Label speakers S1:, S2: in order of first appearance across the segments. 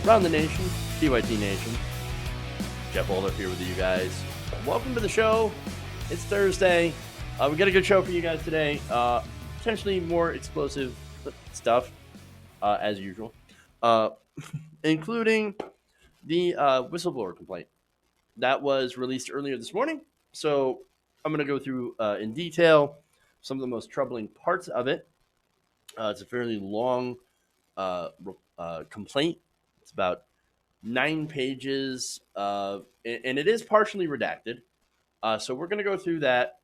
S1: around the nation, TYT Nation. Jeff Older here with you guys. Welcome to the show. It's Thursday. We got a good show for you guys today. Potentially more explosive stuff, as usual, including the whistleblower complaint that was released earlier this morning. So I'm going to go through in detail some of the most troubling parts of it. It's a fairly long complaint. It's about 9 pages, and it is partially redacted. So we're going to go through that.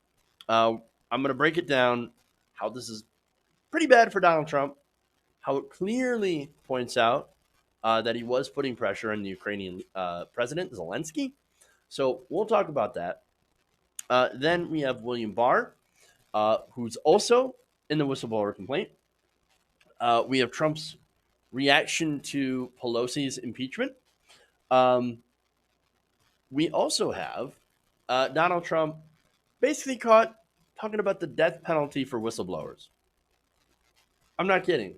S1: I'm going to break it down how this is pretty bad for Donald Trump, how it clearly points out that he was putting pressure on the Ukrainian president, Zelensky. So we'll talk about that. Then we have William Barr, who's also in the whistleblower complaint. We have Trump's reaction to Pelosi's impeachment. We also have Donald Trump basically caught talking about the death penalty for whistleblowers. I'm not kidding.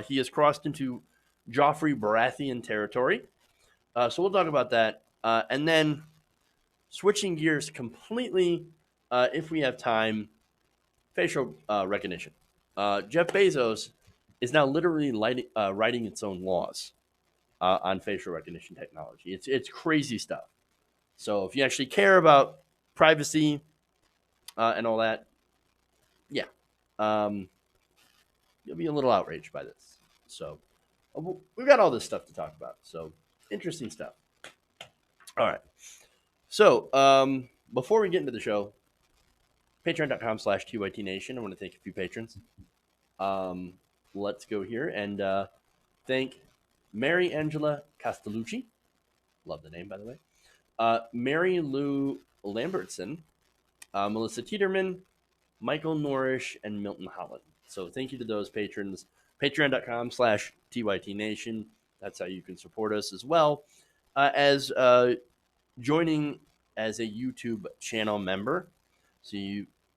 S1: He has crossed into Joffrey Baratheon territory. So we'll talk about that. And then switching gears completely, if we have time, facial recognition. Jeff Bezos is now literally writing its own laws on facial recognition technology. It's crazy stuff. So if you actually care about privacy and all that, yeah, you'll be a little outraged by this. So we've got all this stuff to talk about. So interesting stuff. All right. So before we get into the show, patreon.com/TYTNation. I want to thank a few patrons. Let's go here and thank Mary Angela Castellucci. Love the name, by the way. Mary Lou Lambertson, Melissa Tiederman, Michael Norrish, and Milton Holland. So thank you to those patrons. Patreon.com/TYTNation. That's how you can support us as well as joining as a YouTube channel member. So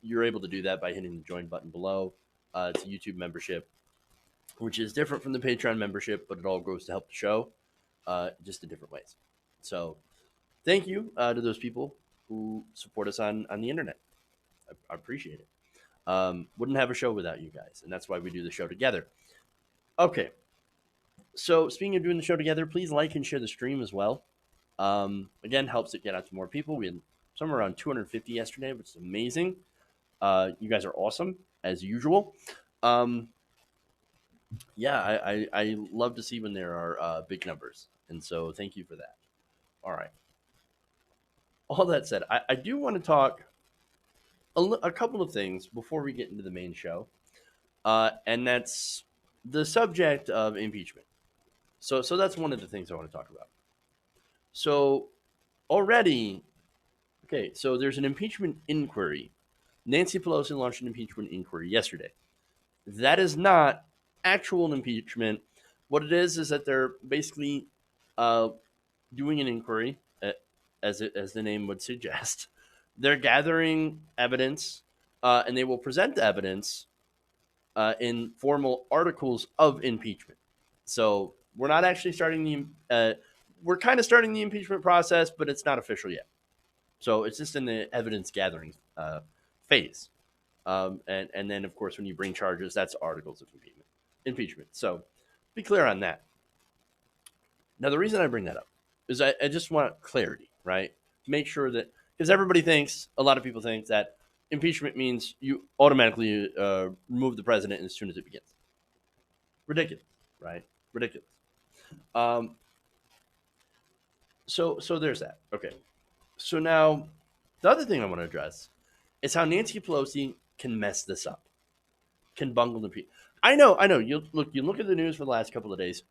S1: you're able to do that by hitting the join button below. It's a YouTube membership, which is different from the Patreon membership, but it all goes to help the show, just in different ways. So thank you to those people who support us on the internet. I appreciate it. Wouldn't have a show without you guys, and that's why we do the show together. Okay. So speaking of doing the show together, please like and share the stream as well. Again, helps it get out to more people. We had somewhere around 250 yesterday, which is amazing. You guys are awesome, as usual. Yeah, I love to see when there are big numbers, and so thank you for that. All right. All that said, I do want to talk a couple of things before we get into the main show, and that's the subject of impeachment. So that's one of the things I want to talk about. So already, okay, so there's an impeachment inquiry. Nancy Pelosi launched an impeachment inquiry yesterday. That is not actual impeachment. What it is that they're basically doing an inquiry, as the name would suggest. They're gathering evidence, and they will present the evidence in formal articles of impeachment. So we're not actually starting we're kind of starting the impeachment process, but it's not official yet. So it's just in the evidence gathering phase. And then, of course, when you bring charges, that's articles of impeachment. So be clear on that. Now, the reason I bring that up is I just want clarity, right? Make sure that, because a lot of people think that impeachment means you automatically remove the president as soon as it begins. Ridiculous, right? Ridiculous. So there's that. Okay. So now, the other thing I want to address is how Nancy Pelosi can mess this up, can bungle the people. I know. You look at the news for the last couple of days,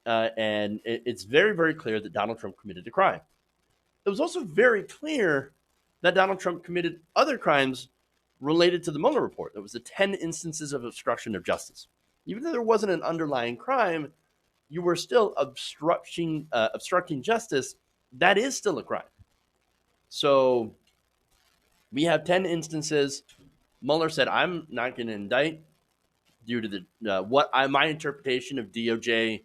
S1: and it's very, very clear that Donald Trump committed a crime. It was also very clear that Donald Trump committed other crimes related to the Mueller report. There was the 10 instances of obstruction of justice. Even though there wasn't an underlying crime, you were still obstructing justice. That is still a crime. So we have 10 instances. Mueller said, I'm not going to indict due to my interpretation of DOJ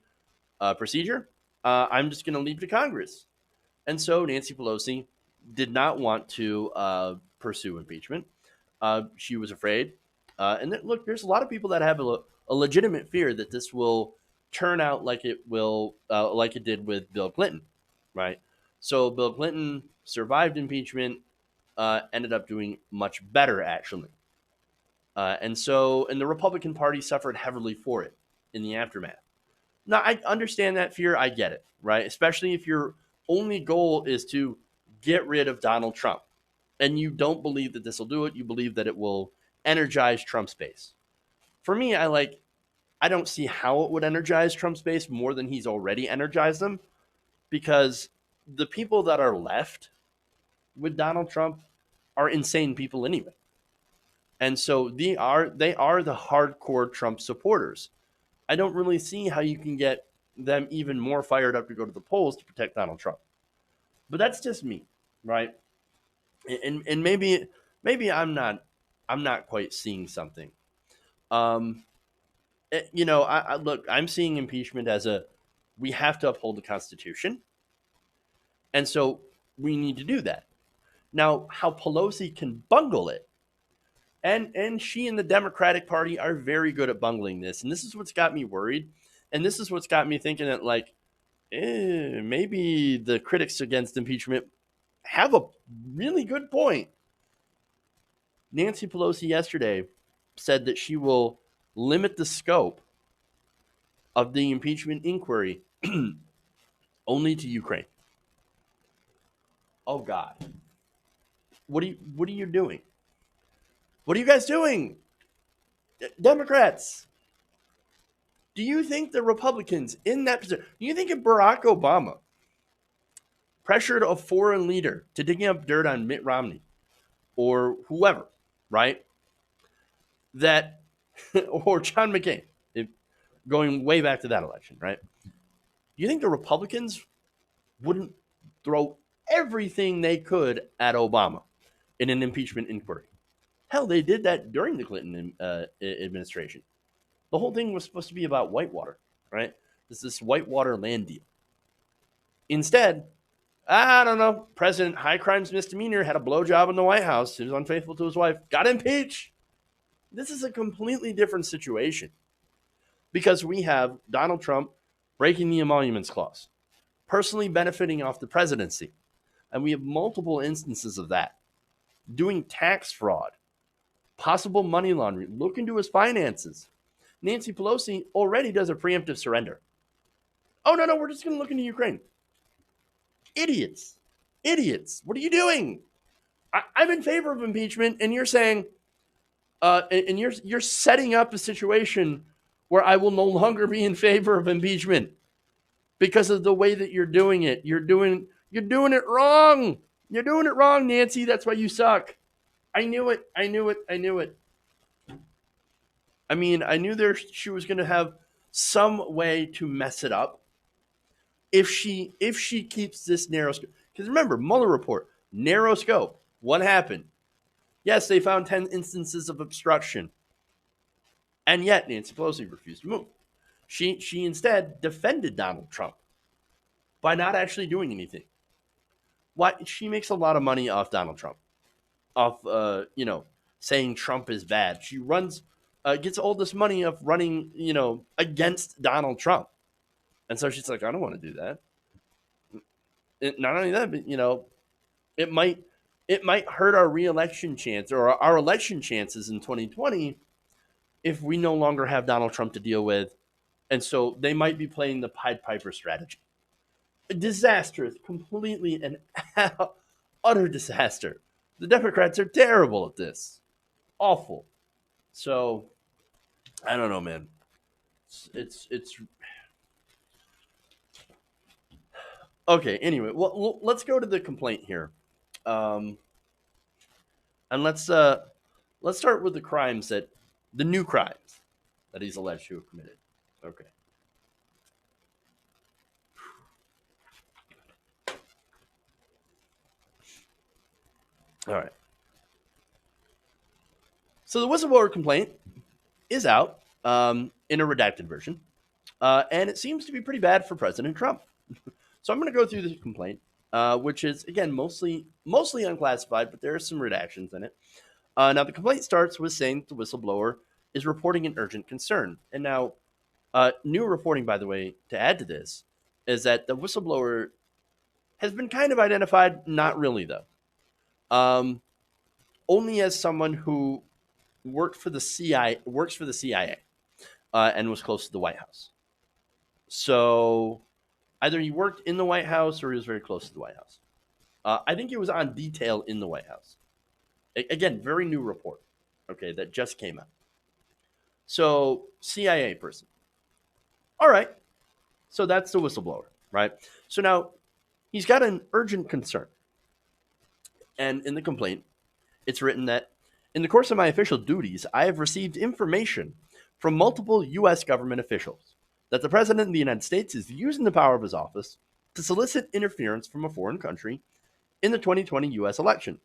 S1: procedure. I'm just going to leave it to Congress. And so Nancy Pelosi did not want to pursue impeachment. She was afraid. Look, there's a lot of people that have a legitimate fear that this will turn out like like it did with Bill Clinton, right? So Bill Clinton survived impeachment, ended up doing much better actually, and the Republican Party suffered heavily for it in the aftermath. Now, I understand that fear. I get it, right? Especially if your only goal is to get rid of Donald Trump and you don't believe that this will do it. You believe that it will energize Trump's base. For me, I don't see how it would energize Trump's base more than he's already energized them, because the people that are left with Donald Trump are insane people anyway. And so they are the hardcore Trump supporters. I don't really see how you can get them even more fired up to go to the polls to protect Donald Trump. But that's just me, right? And maybe I'm not quite seeing something. Um, I look, I'm seeing impeachment as we have to uphold the Constitution, and so we need to do that. Now, how Pelosi can bungle it, and she and the Democratic Party are very good at bungling this, and this is what's got me worried, and this is what's got me thinking that maybe the critics against impeachment have a really good point. Nancy Pelosi yesterday said that she will limit the scope of the impeachment inquiry only to Ukraine. Oh God. What are you doing? What are you guys doing? Democrats. Do you think the Republicans in that position, do you think if Barack Obama pressured a foreign leader to digging up dirt on Mitt Romney or whoever, right? That, or John McCain, going way back to that election, right? Do you think the Republicans wouldn't throw everything they could at Obama in an impeachment inquiry? Hell, they did that during the Clinton administration. The whole thing was supposed to be about Whitewater, right? This Whitewater land deal. Instead, I don't know, President high crimes misdemeanor had a blowjob in the White House. He was unfaithful to his wife, got impeached. This is a completely different situation because we have Donald Trump breaking the emoluments clause, personally benefiting off the presidency. And we have multiple instances of that. Doing tax fraud, possible money laundering, look into his finances. Nancy Pelosi already does a preemptive surrender. Oh, no, we're just going to look into Ukraine. Idiots. Idiots. What are you doing? I'm in favor of impeachment, and you're saying, and you're setting up a situation where I will no longer be in favor of impeachment because of the way that you're doing it. You're doing it wrong. You're doing it wrong, Nancy. That's why you suck. I knew it. I mean, I knew she was going to have some way to mess it up if she keeps this narrow scope. Because remember, Mueller report, narrow scope. What happened? Yes, they found 10 instances of obstruction. And yet Nancy Pelosi refused to move. She instead defended Donald Trump by not actually doing anything. Why? She makes a lot of money off Donald Trump, off saying Trump is bad. She gets all this money of running against Donald Trump, and so she's like, I don't want to do that. Not only that, but it might hurt our re-election chance or our election chances in 2020 if we no longer have Donald Trump to deal with, and so they might be playing the Pied Piper strategy. Disastrous, completely an utter disaster. The Democrats are terrible at this. Awful. So, I don't know, man. It's okay. Anyway, well, let's go to the complaint here, and let's start with the new crimes that he's alleged to have committed. Okay. All right. So the whistleblower complaint is out in a redacted version. And it seems to be pretty bad for President Trump. So I'm going to go through the complaint, which is, again, mostly unclassified, but there are some redactions in it. Now, the complaint starts with saying the whistleblower is reporting an urgent concern. And now, new reporting, by the way, to add to this, is that the whistleblower has been kind of identified, not really, though. Only as someone who works for the CIA, and was close to the White House. So either he worked in the White House or he was very close to the White House. I think it was on detail in the White House. Again, very new report, okay, that just came out. So CIA person. All right. So that's the whistleblower, right? So now he's got an urgent concern. And in the complaint, it's written that in the course of my official duties, I have received information from multiple U.S. government officials that the President of the United States is using the power of his office to solicit interference from a foreign country in the 2020 U.S. election.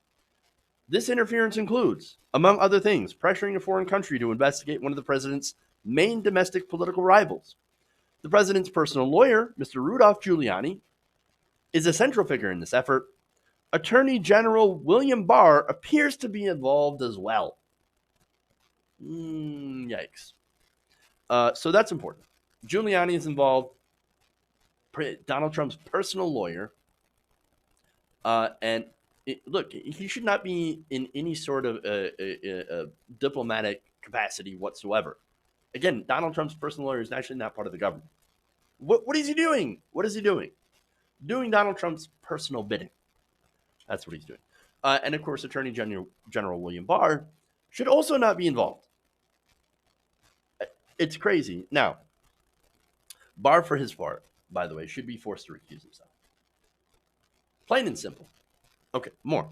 S1: This interference includes, among other things, pressuring a foreign country to investigate one of the president's main domestic political rivals. The president's personal lawyer, Mr. Rudolph Giuliani, is a central figure in this effort. Attorney General William Barr appears to be involved as well. Yikes. So that's important. Giuliani is involved. Donald Trump's personal lawyer. And look, he should not be in any sort of diplomatic capacity whatsoever. Again, Donald Trump's personal lawyer is actually not part of the government. What is he doing? What is he doing? Doing Donald Trump's personal bidding. That's what he's doing. And of course, Attorney General William Barr should also not be involved. It's crazy. Now, Barr, for his part, by the way, should be forced to recuse himself. Plain and simple. Okay, more.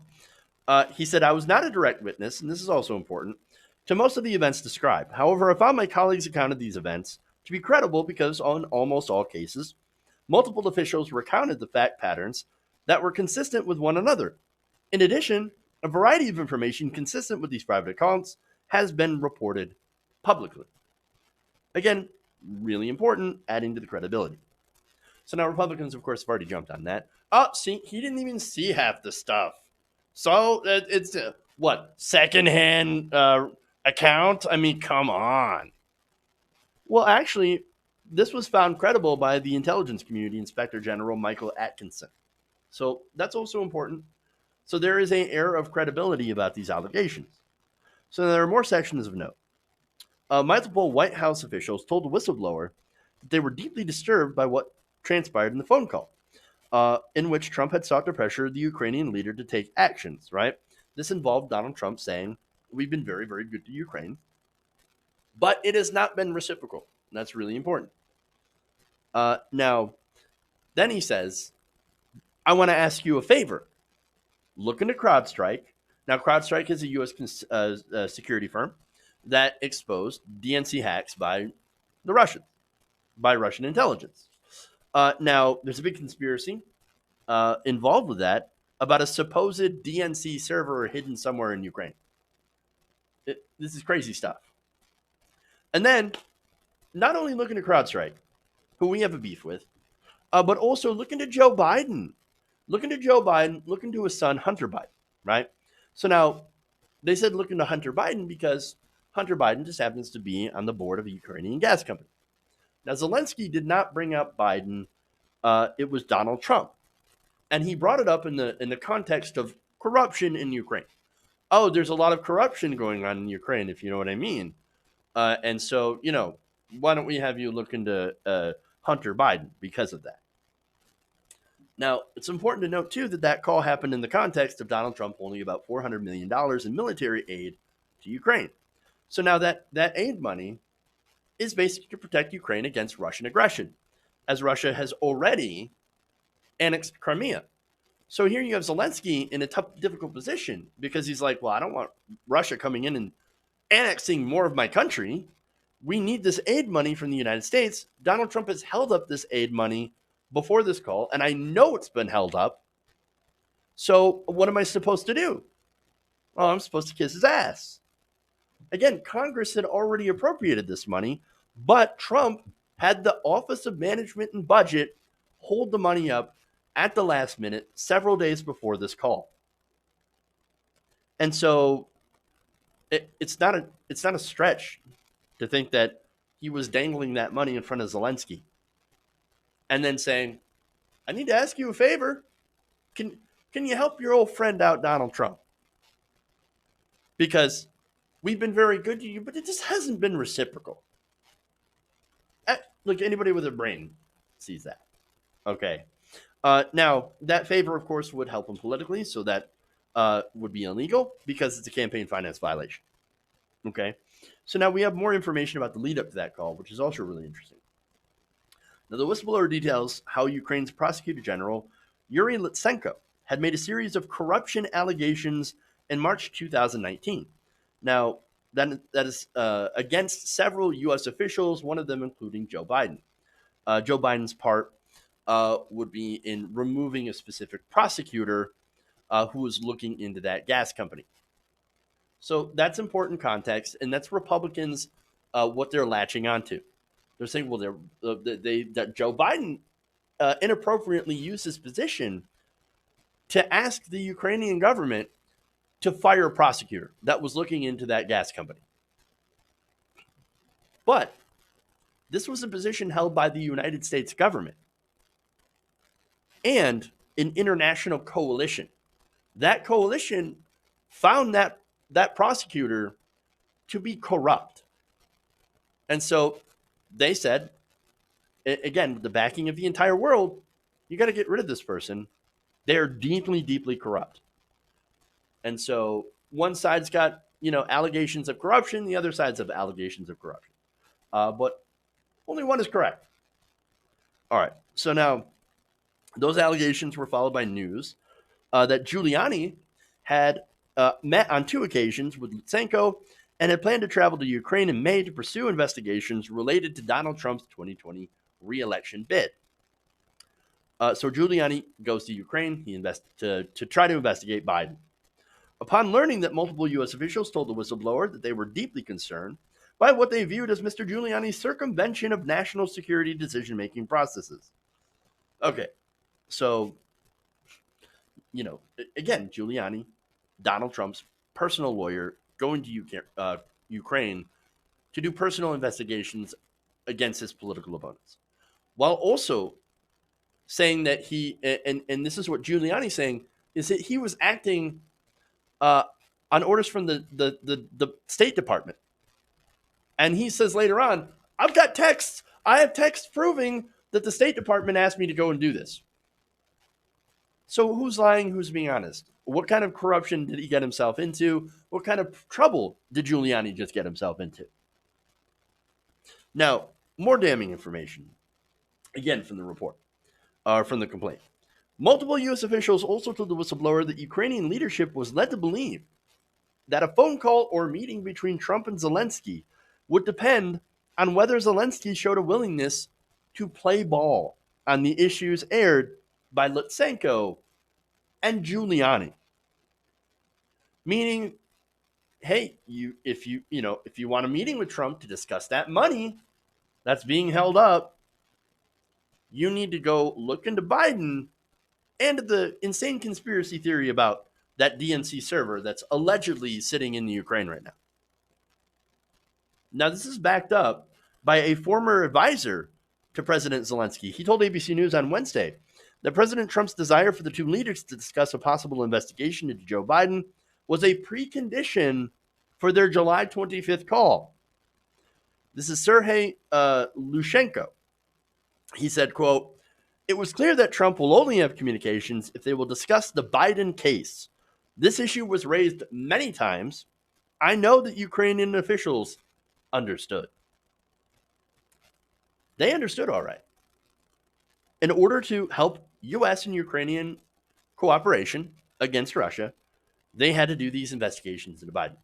S1: He said, I was not a direct witness, and this is also important, to most of the events described. However, I found my colleagues' account of these events to be credible because on almost all cases, multiple officials recounted the fact patterns that were consistent with one another. In addition, a variety of information consistent with these private accounts has been reported publicly. Again, really important, adding to the credibility. So now Republicans, of course, have already jumped on that. Oh, see, he didn't even see half the stuff. So it's what, secondhand account? I mean, come on. Well, actually, this was found credible by the intelligence community Inspector General Michael Atkinson. So that's also important. So there is an air of credibility about these allegations. So there are more sections of note. Multiple White House officials told the whistleblower that they were deeply disturbed by what transpired in the phone call, in which Trump had sought to pressure the Ukrainian leader to take actions, right? This involved Donald Trump saying, we've been very, very good to Ukraine, but it has not been reciprocal. And that's really important. Now, then he says, I want to ask you a favor. Look into CrowdStrike. Now, CrowdStrike is a U.S. Security firm that exposed DNC hacks by the Russians, by Russian intelligence. Now, there's a big conspiracy involved with that about a supposed DNC server hidden somewhere in Ukraine. This is crazy stuff. And then, not only look into CrowdStrike, who we have a beef with, but also look into Joe Biden. Look into Joe Biden, look into his son, Hunter Biden, right? So now, they said look into Hunter Biden because Hunter Biden just happens to be on the board of a Ukrainian gas company. Now, Zelensky did not bring up Biden. It was Donald Trump. And he brought it up in the context of corruption in Ukraine. Oh, there's a lot of corruption going on in Ukraine, if you know what I mean. And so, why don't we have you look into Hunter Biden because of that? Now, it's important to note, too, that call happened in the context of Donald Trump holding about $400 million in military aid to Ukraine. So now that aid money is basically to protect Ukraine against Russian aggression, as Russia has already annexed Crimea. So here you have Zelensky in a tough, difficult position because he's like, well, I don't want Russia coming in and annexing more of my country. We need this aid money from the United States. Donald Trump has held up this aid money before this call, and I know it's been held up. So what am I supposed to do? Well, I'm supposed to kiss his ass. Again, Congress had already appropriated this money, but Trump had the Office of Management and Budget hold the money up at the last minute several days before this call. And so it's not a stretch to think that he was dangling that money in front of Zelensky and then saying, I need to ask you a favor. Can you help your old friend out, Donald Trump? Because we've been very good to you, but it just hasn't been reciprocal. Look, anybody with a brain sees that. Okay. Now, that favor, of course, would help him politically, so that would be illegal because it's a campaign finance violation. Okay. So now we have more information about the lead up to that call, which is also really interesting. Now, the whistleblower details how Ukraine's prosecutor general, Yuri Lutsenko, had made a series of corruption allegations in March 2019. Now, that is against several U.S. officials, one of them including Joe Biden. Joe Biden's part would be in removing a specific prosecutor who was looking into that gas company. So that's important context, and that's Republicans what they're latching onto. They're saying, well, that Joe Biden inappropriately used his position to ask the Ukrainian government to fire a prosecutor that was looking into that gas company. But this was a position held by the United States government and an international coalition. That coalition found that prosecutor to be corrupt. And so they said, again, with the backing of the entire world, you got to get rid of this person. They're deeply, deeply corrupt. And so one side's got, allegations of corruption. The other side's have allegations of corruption. But only one is correct. All right. So now those allegations were followed by news that Giuliani had met on 2 occasions with Lutsenko and had planned to travel to Ukraine in May to pursue investigations related to Donald Trump's 2020 re-election bid. So Giuliani goes to Ukraine to try to investigate Biden. Upon learning that multiple U.S. officials told the whistleblower that they were deeply concerned by what they viewed as Mr. Giuliani's circumvention of national security decision-making processes. Okay, so, again, Giuliani, Donald Trump's personal lawyer, going to Ukraine to do personal investigations against his political opponents, while also saying that and this is what Giuliani's saying, is that he was acting on orders from the State Department. And he says later on, I have texts proving that the State Department asked me to go and do this. So who's lying? Who's being honest? What kind of corruption did he get himself into? What kind of trouble did Giuliani just get himself into? Now, more damning information, again from the report, from the complaint. Multiple U.S. officials also told the whistleblower that Ukrainian leadership was led to believe that a phone call or meeting between Trump and Zelensky would depend on whether Zelensky showed a willingness to play ball on the issues aired by Lutsenko and Giuliani. Meaning, hey, if you want a meeting with Trump to discuss that money that's being held up, you need to go look into Biden and the insane conspiracy theory about that DNC server that's allegedly sitting in the Ukraine right now. Now, this is backed up by a former advisor to President Zelensky. He told ABC News on Wednesday that President Trump's desire for the 2 leaders to discuss a possible investigation into Joe Biden was a precondition for their July 25th call. This is Sergei Lushenko. He said, quote, "It was clear that Trump will only have communications if they will discuss the Biden case. This issue was raised many times. I know that Ukrainian officials understood." They understood all right. In order to help U.S. and Ukrainian cooperation against Russia, they had to do these investigations into Biden.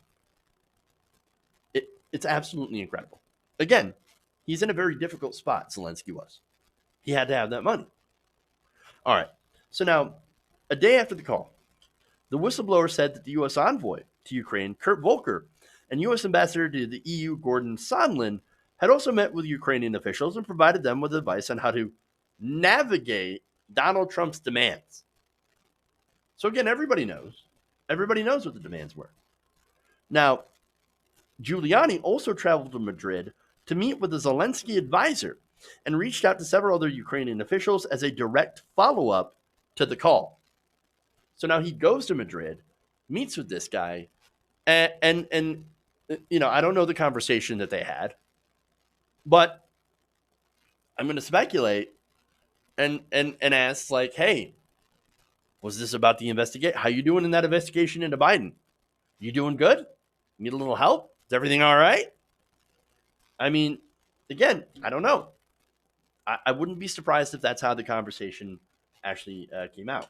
S1: It's absolutely incredible. Again, he's in a very difficult spot, Zelensky was. He had to have that money. All right. So now, a day after the call, the whistleblower said that the U.S. envoy to Ukraine, Kurt Volker, and U.S. ambassador to the EU, Gordon Sondland, had also met with Ukrainian officials and provided them with advice on how to navigate Donald Trump's demands. So again, everybody knows. Everybody knows what the demands were. Now, Giuliani also traveled to Madrid to meet with a Zelensky advisor and reached out to several other Ukrainian officials as a direct follow-up to the call. So now he goes to Madrid, meets with this guy, and I don't know the conversation that they had, but I'm going to speculate and ask, like, hey, was this about the investigation? How you doing in that investigation into Biden? You doing good? Need a little help? Is everything all right? I mean, again, I don't know. I wouldn't be surprised if that's how the conversation actually came out.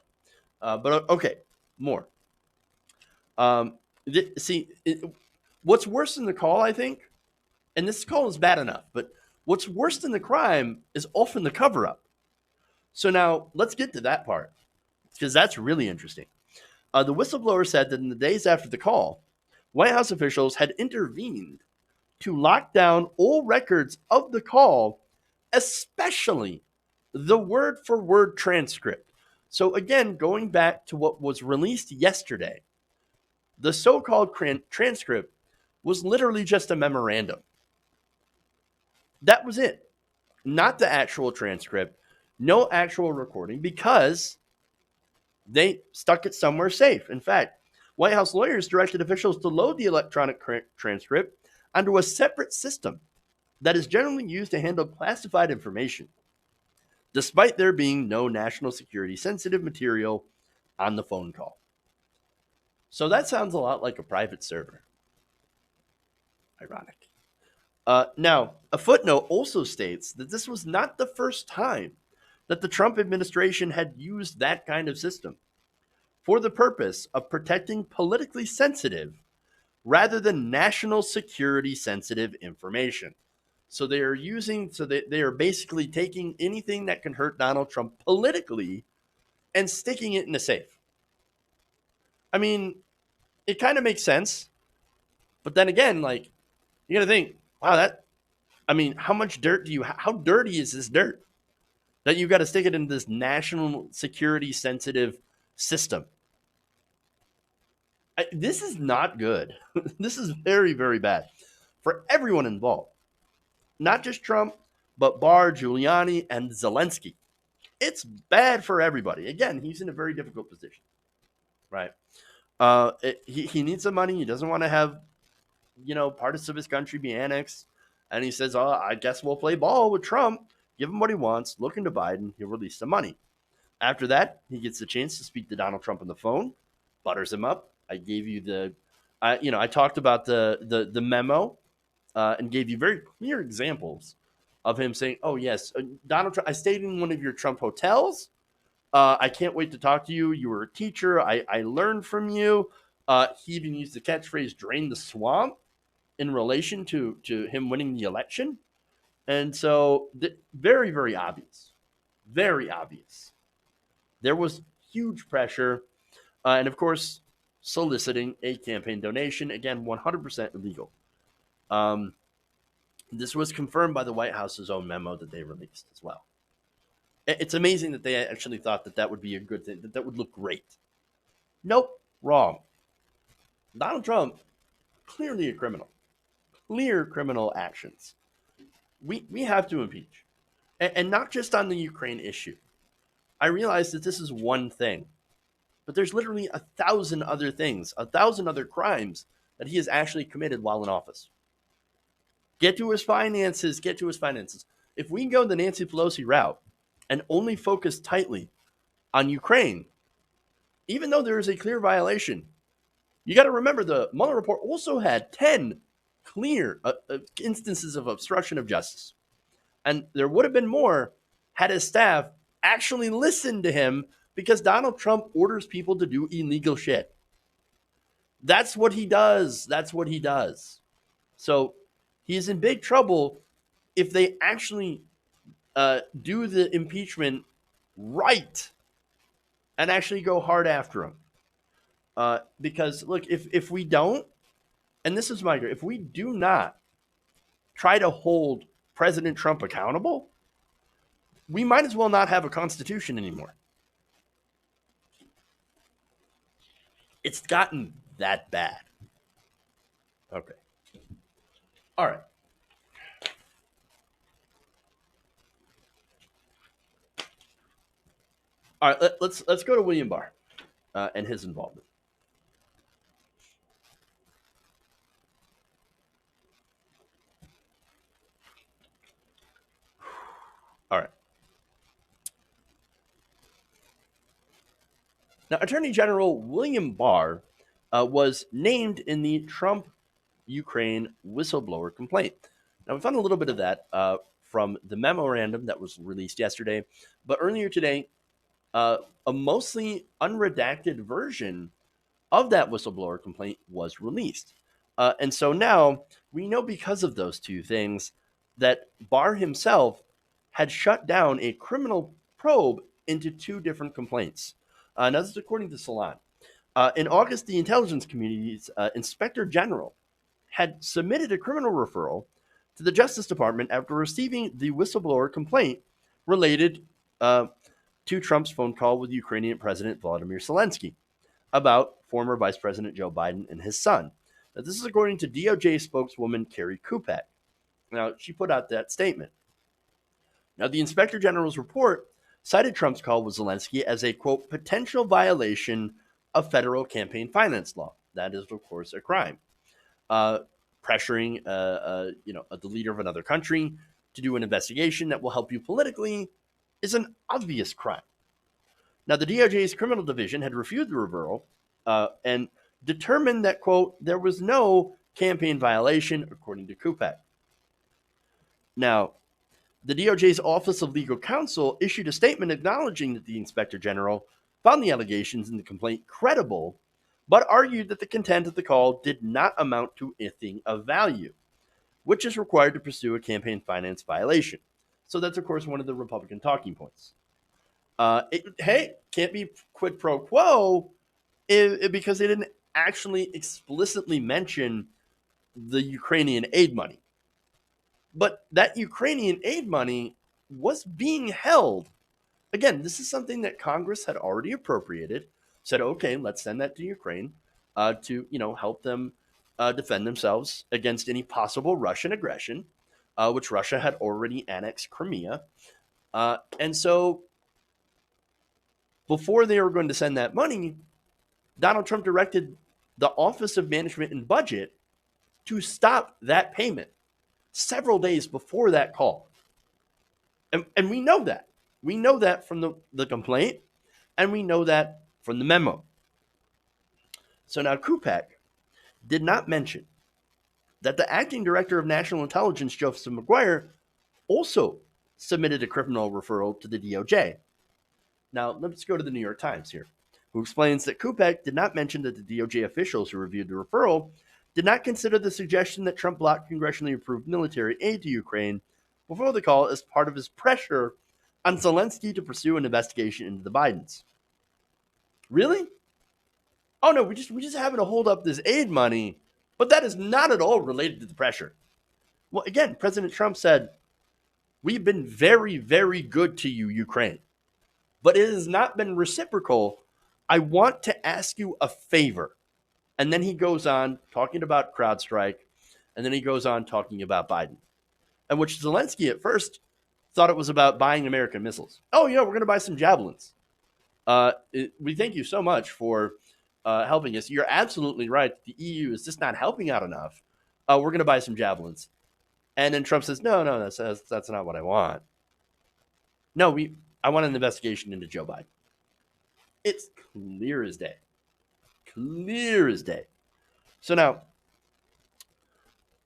S1: But okay, more. What's worse than the call, I think, and this call is bad enough, but what's worse than the crime is often the cover-up. So now let's get to that part, because that's really interesting. The whistleblower said that in the days after the call, White House officials had intervened to lock down all records of the call, especially the word-for-word transcript. So again, going back to what was released yesterday, the so-called transcript was literally just a memorandum. That was it. Not the actual transcript, no actual recording, because they stuck it somewhere safe. In fact, White House lawyers directed officials to load the electronic transcript onto a separate system that is generally used to handle classified information, despite there being no national security sensitive material on the phone call. So that sounds a lot like a private server. Ironic. Now, a footnote also states that this was not the first time that the Trump administration had used that kind of system for the purpose of protecting politically sensitive rather than national security sensitive information. So they are basically taking anything that can hurt Donald Trump politically and sticking it in a safe. I mean, it kind of makes sense, but then again, like, you got to think, wow, how much dirt how dirty is this dirt that you got to stick it in this national security sensitive system? This is not good. This is very, very bad for everyone involved. Not just Trump, but Barr, Giuliani, and Zelensky. It's bad for everybody. Again, he's in a very difficult position, right? He needs some money. He doesn't want to have, parts of his country be annexed. And he says, oh, I guess we'll play ball with Trump, give him what he wants, look into Biden, he'll release some money. After that, he gets the chance to speak to Donald Trump on the phone, butters him up. I gave you I talked about the memo and gave you very clear examples of him saying, oh, yes, Donald Trump, I stayed in one of your Trump hotels. I can't wait to talk to you. You were a teacher. I learned from you. He even used the catchphrase, drain the swamp, in relation to him winning the election. And so very, very obvious. Very obvious. There was huge pressure. And of course, soliciting a campaign donation. Again, 100% illegal. This was confirmed by the White House's own memo that they released as well. It's amazing that they actually thought that would be a good thing, that would look great. Nope, wrong. Donald Trump, clearly a criminal. Clear criminal actions. We have to impeach. And not just on the Ukraine issue. I realize that this is one thing, but there's literally 1,000 other things, 1,000 other crimes that he has actually committed while in office. Get to his finances. If we go the Nancy Pelosi route and only focus tightly on Ukraine, even though there is a clear violation, you got to remember the Mueller report also had 10 clear instances of obstruction of justice. And there would have been more had his staff actually listened to him, because Donald Trump orders people to do illegal shit. That's what he does. So he is in big trouble if they actually do the impeachment right and actually go hard after him. Because, look, if we don't, and this is my, if we do not try to hold President Trump accountable, we might as well not have a constitution anymore. It's gotten that bad. Okay. All right. All right. Let's go to William Barr and his involvement. All right. Now, Attorney General William Barr was named in the Trump Ukraine whistleblower complaint. Now, we found a little bit of that from the memorandum that was released yesterday, but earlier today, a mostly unredacted version of that whistleblower complaint was released. And so now we know, because of those two things, that Barr himself had shut down a criminal probe into two different complaints. Now, this is according to Salon. In August, the intelligence community's inspector general had submitted a criminal referral to the Justice Department after receiving the whistleblower complaint related to Trump's phone call with Ukrainian President Volodymyr Zelensky about former Vice President Joe Biden and his son. Now, this is according to DOJ spokeswoman Carrie Kupek. Now, she put out that statement. Now, the Inspector General's report cited Trump's call with Zelensky as a, quote, potential violation of federal campaign finance law. That is, of course, a crime. Pressuring the leader of another country to do an investigation that will help you politically is an obvious crime. Now, the DOJ's criminal division had reviewed the referral and determined that, quote, there was no campaign violation, according to Kupek. Now, the DOJ's Office of Legal Counsel issued a statement acknowledging that the Inspector General found the allegations in the complaint credible, but argued that the content of the call did not amount to anything of value, which is required to pursue a campaign finance violation. So that's, of course, one of the Republican talking points. Can't be quid pro quo because they didn't actually explicitly mention the Ukrainian aid money. But that Ukrainian aid money was being held. Again, this is something that Congress had already appropriated, said, okay, let's send that to Ukraine to help them defend themselves against any possible Russian aggression, which Russia had already annexed Crimea. And so before they were going to send that money, Donald Trump directed the Office of Management and Budget to stop that payment several days before that call. And we know that. We know that from the complaint, and we know that from the memo. So now Kupek did not mention that the acting director of national intelligence, Joseph McGuire, also submitted a criminal referral to the DOJ. Now, let's go to the New York Times here, who explains that Kupek did not mention that the DOJ officials who reviewed the referral did not consider the suggestion that Trump blocked congressionally approved military aid to Ukraine before the call as part of his pressure on Zelensky to pursue an investigation into the Bidens. Really? Oh no, we just having to hold up this aid money, but that is not at all related to the pressure. Well, again, President Trump said, we've been very, very good to you, Ukraine, but it has not been reciprocal. I want to ask you a favor. And then he goes on talking about CrowdStrike, and then he goes on talking about Biden, and which Zelensky at first thought it was about buying American missiles. Oh, yeah, we're going to buy some javelins. We thank you so much for helping us. You're absolutely right. The EU is just not helping out enough. We're going to buy some javelins. And then Trump says, no, that's not what I want. No, I want an investigation into Joe Biden. It's clear as day. Clear as day. So now,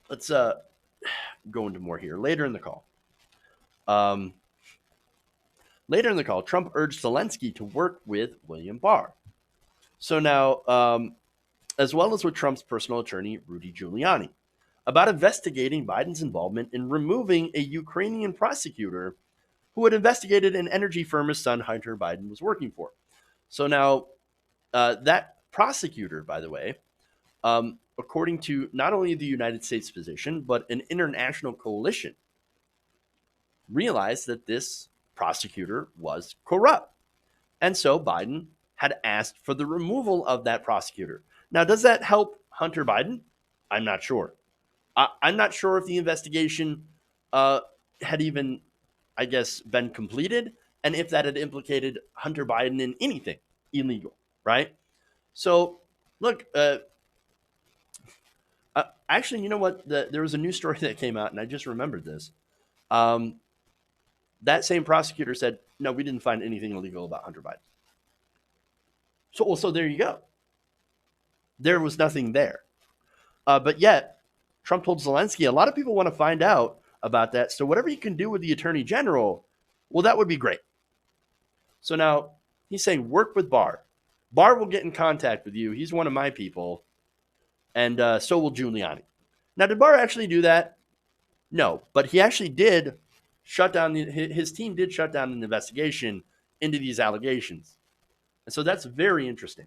S1: let's go into more here. Later in the call, Trump urged Zelensky to work with William Barr. So now, as well as with Trump's personal attorney, Rudy Giuliani, about investigating Biden's involvement in removing a Ukrainian prosecutor who had investigated an energy firm his son, Hunter Biden, was working for. So now, that prosecutor, by the way, according to not only the United States position, but an international coalition, realized that this prosecutor was corrupt. And so Biden had asked for the removal of that prosecutor. Now, does that help Hunter Biden? I'm not sure. I'm not sure if the investigation had even, I guess, been completed and if that had implicated Hunter Biden in anything illegal, right? So, look, actually, you know what? There was a news story that came out, and I just remembered this. Um, that same prosecutor said, no, we didn't find anything illegal about Hunter Biden. So there you go. There was nothing there. But yet, Trump told Zelensky, a lot of people want to find out about that. So whatever you can do with the attorney general, well, that would be great. So now he's saying, work with Barr. Barr will get in contact with you. He's one of my people. And so will Giuliani. Now, did Barr actually do that? No, but he actually did shut down, his team did shut down an investigation into these allegations. And so that's very interesting.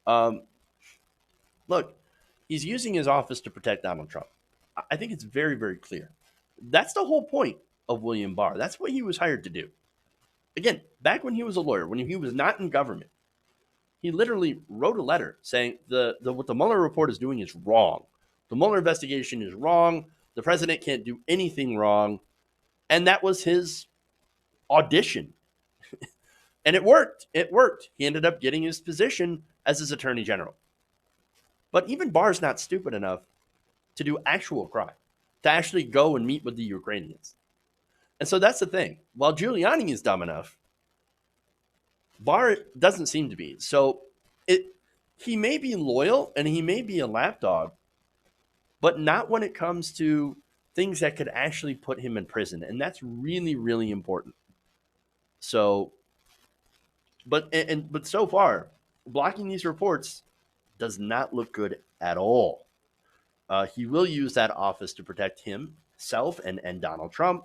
S1: Um, Look, he's using his office to protect Donald Trump. I think it's very, very clear. That's the whole point of William Barr. That's what he was hired to do. Again, back when he was a lawyer, when he was not in government, he literally wrote a letter saying what the Mueller report is doing is wrong. The Mueller investigation is wrong. The president can't do anything wrong. And that was his audition. And it worked. It worked. He ended up getting his position as his attorney general. But even Barr's not stupid enough to do actual crime, to actually go and meet with the Ukrainians. And so that's the thing. While Giuliani is dumb enough, Barr doesn't seem to be. So he may be loyal and he may be a lapdog, but not when it comes to things that could actually put him in prison. And that's really, really important. So, but so far, blocking these reports does not look good at all. He will use that office to protect himself and Donald Trump.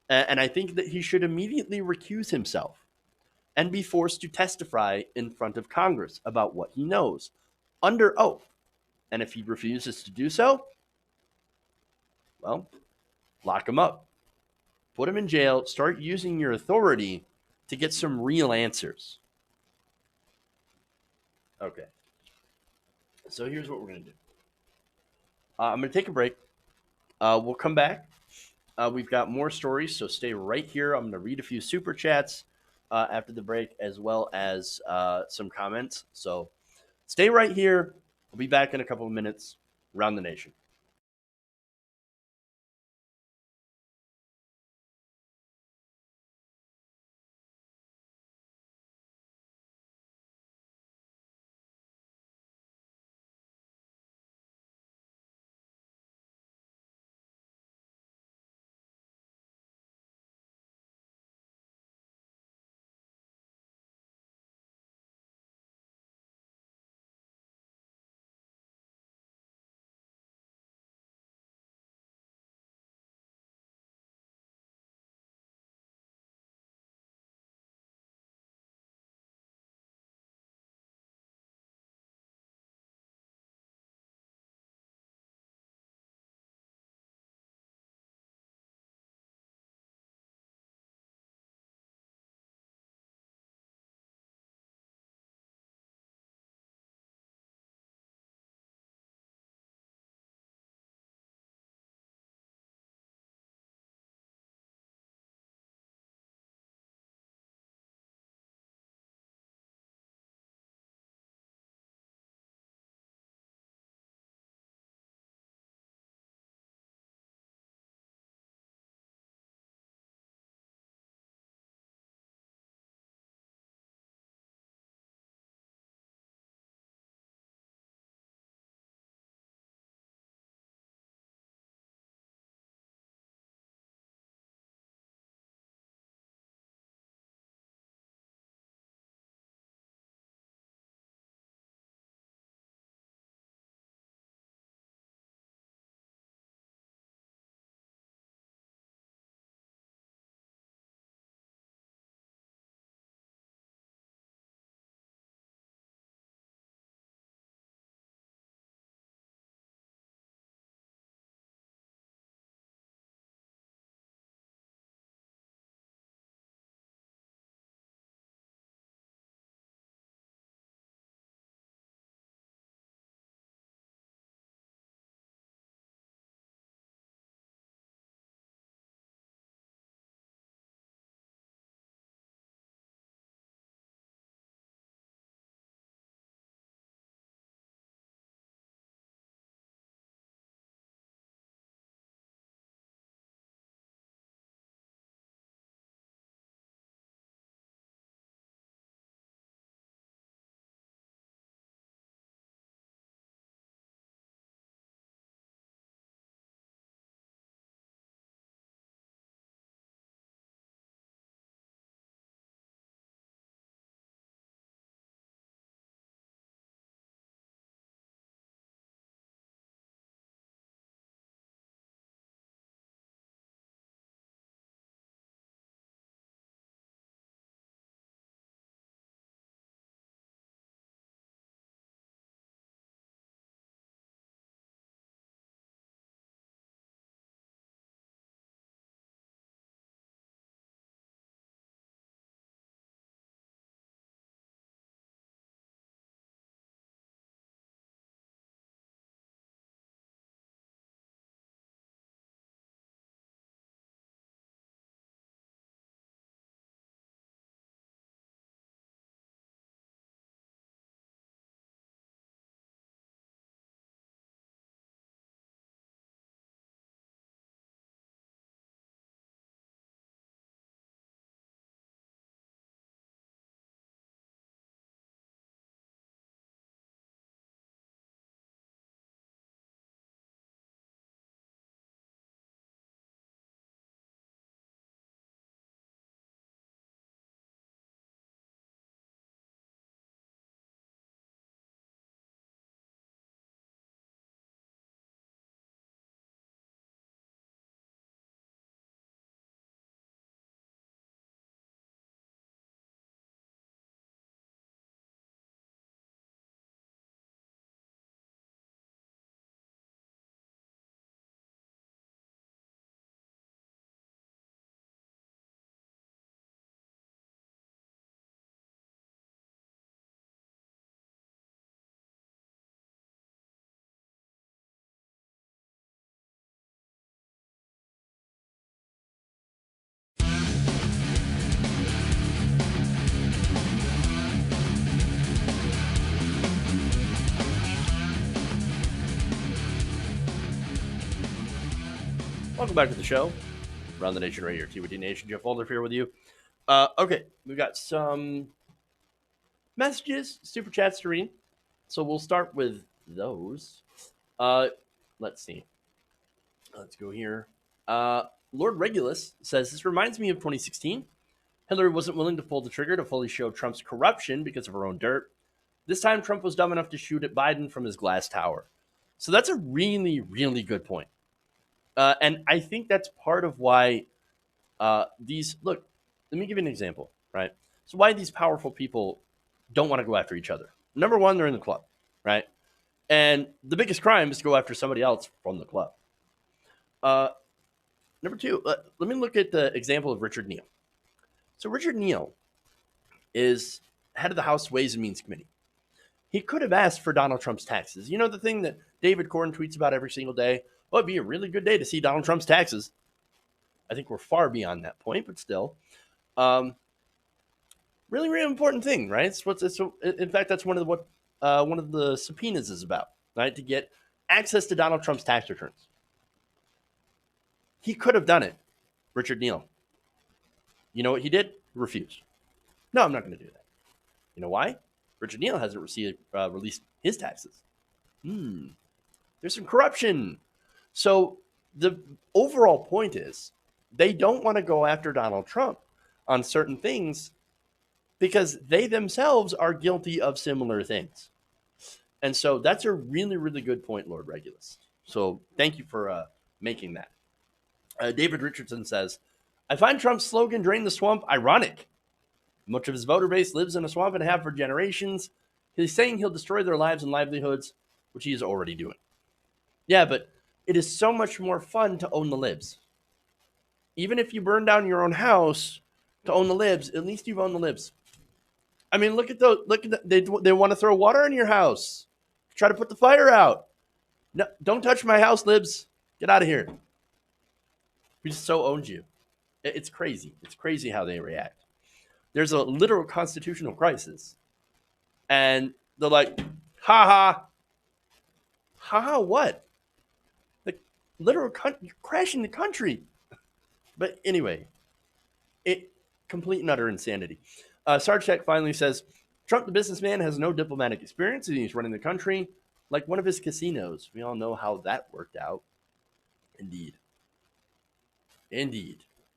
S1: And I think that he should immediately recuse himself and be forced to testify in front of Congress about what he knows under oath. And if he refuses to do so, well, lock him up, put him in jail, start using your authority to get some real answers. Okay. So here's what we're going to do. I'm going to take a break. We'll come back. We've got more stories, so stay right here. I'm going to read a few super chats after the break, as well as some comments. So stay right here. We'll be back in a couple of minutes. Around the nation. Welcome back to the show. Around the Nation Radio, TWT Nation. Jeff Older here with you. Okay, we've got some messages, super chats to read. So we'll start with those. Let's see. Let's go here. Lord Regulus says, this reminds me of 2016. Hillary wasn't willing to pull the trigger to fully show Trump's corruption because of her own dirt. This time, Trump was dumb enough to shoot at Biden from his glass tower. So that's a really, really good point. And I think that's part of why look, let me give you an example, right? So why these powerful people don't want to go after each other. Number one, they're in the club, right? And the biggest crime is to go after somebody else from the club. Number two, let me look at the example of Richard Neal. So Richard Neal is head of the House Ways and Means Committee. He could have asked for Donald Trump's taxes. You know, the thing that David Corn tweets about every single day? Well, it'd be a really good day to see Donald Trump's taxes. I think we're far beyond that point, but still. Really, really important thing, right? In fact, that's one of the subpoenas is about, right? To get access to Donald Trump's tax returns. He could have done it, Richard Neal. You know what he did? He refused. No, I'm not going to do that. You know why? Richard Neal hasn't released his taxes. There's some corruption. So the overall point is they don't want to go after Donald Trump on certain things because they themselves are guilty of similar things. And so that's a really, really good point, Lord Regulus. So thank you for making that. David Richardson says, I find Trump's slogan, drain the swamp, ironic. Much of his voter base lives in a swamp and have for generations. He's saying he'll destroy their lives and livelihoods, which he is already doing. Yeah, but it is so much more fun to own the libs. Even if you burn down your own house to own the libs, at least you've owned the libs. I mean, look at they want to throw water in your house. Try to put the fire out. No, don't touch my house, libs. Get out of here. We just so owned you. It's crazy. It's crazy how they react. There's a literal constitutional crisis. And they're like, ha ha what? The literal you're crashing the country. But anyway, complete and utter insanity. Sarge Tech finally says, Trump, the businessman, has no diplomatic experience and he's running the country like one of his casinos. We all know how that worked out. Indeed.